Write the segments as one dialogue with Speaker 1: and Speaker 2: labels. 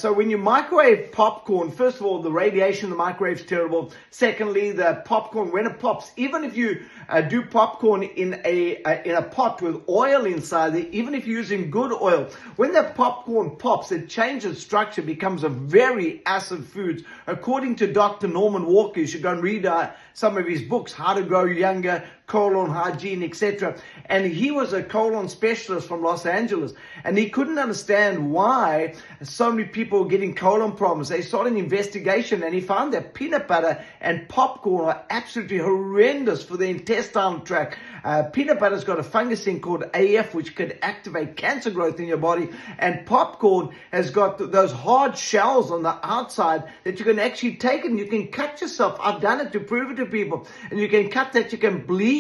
Speaker 1: So when you microwave popcorn, first of all, the radiation in the microwave is terrible. Secondly, the popcorn, when it pops, even if you do popcorn in a pot with oil inside there, even if you're using good oil, when that popcorn pops, it changes structure, becomes a very acid food. According to Dr. Norman Walker, you should go and read some of his books, How to Grow Younger, Colon Hygiene, etc. And he was a colon specialist from Los Angeles, and he couldn't understand why so many people were getting colon problems. They started an investigation, and he found that peanut butter and popcorn are absolutely horrendous for the intestinal tract. Peanut butter's got a fungus thing called AF, which could activate cancer growth in your body, and popcorn has got those hard shells on the outside that you can actually take and you can cut yourself. I've done it to prove it to people, and you can cut that, you can bleed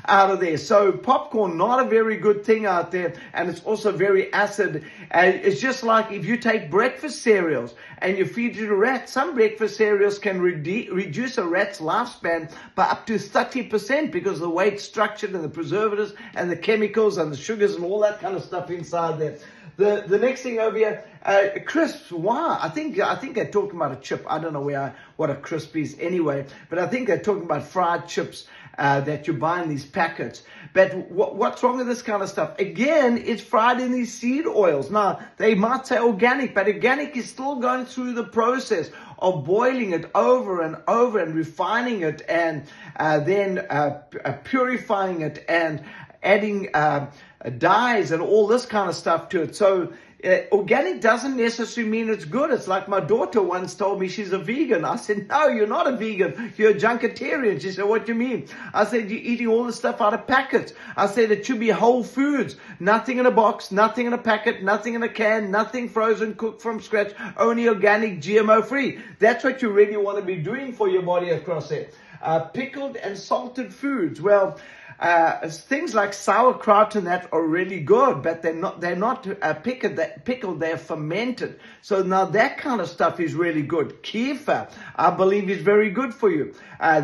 Speaker 1: out of there. So popcorn, not a very good thing out there, and it's also very acid. It's just like if you take breakfast cereals and you feed it to rats. Some breakfast cereals can reduce a rat's lifespan by up to 30% because of the way it's structured and the preservatives and the chemicals and the sugars and all that kind of stuff inside there. The next thing over here, crisps. Wow, I think they're talking about a chip. I don't know what a crisp is anyway, but I think they're talking about fried chips that you buy in these packets. But what's wrong with this kind of stuff? Again, it's fried in these seed oils. Now, they might say organic, but organic is still going through the process of boiling it over and over and refining it and then purifying it and adding dyes and all this kind of stuff to it. So organic doesn't necessarily mean it's good. It's like my daughter once told me she's a vegan. I said, no, you're not a vegan. You're a junkatarian. She said, what do you mean? I said, you're eating all the stuff out of packets. I said, it should be whole foods. Nothing in a box, nothing in a packet, nothing in a can, nothing frozen, cooked from scratch, only organic, GMO free. That's what you really want to be doing for your body across there. Pickled and salted foods. Well, things like sauerkraut and that are really good, but they're not pickled, they're fermented. So now that kind of stuff is really good. Kefir, I believe, is very good for you.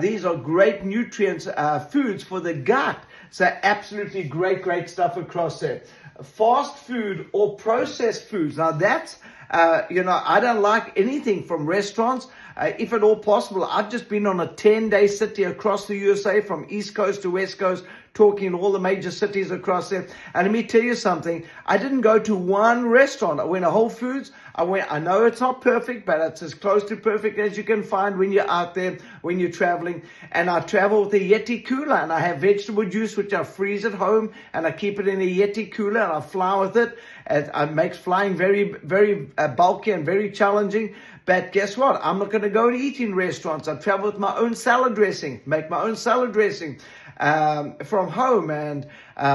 Speaker 1: These are great nutrients, foods for the gut. So absolutely great stuff across there. Fast food or processed foods. Now that's, I don't like anything from restaurants. If at all possible, I've just been on a 10-day city across the USA from East Coast to West Coast, talking in all the major cities across there. And let me tell you something. I didn't go to one restaurant. I went to Whole Foods. I know it's not perfect, but it's as close to perfect as you can find when you're out there, when you're traveling. And I travel with a Yeti cooler, and I have vegetable juice, which I freeze at home, and I keep it in a Yeti cooler, and I fly with it. It makes flying very bulky and very challenging. But guess what? I'm not going to go to eat in restaurants. I travel with my own salad dressing, make my own salad dressing from home, and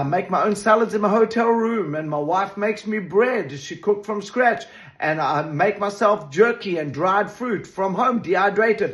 Speaker 1: make my own salads in my hotel room. And my wife makes me bread. She cooked from scratch. And I make myself jerky and dried fruit from home, dehydrated.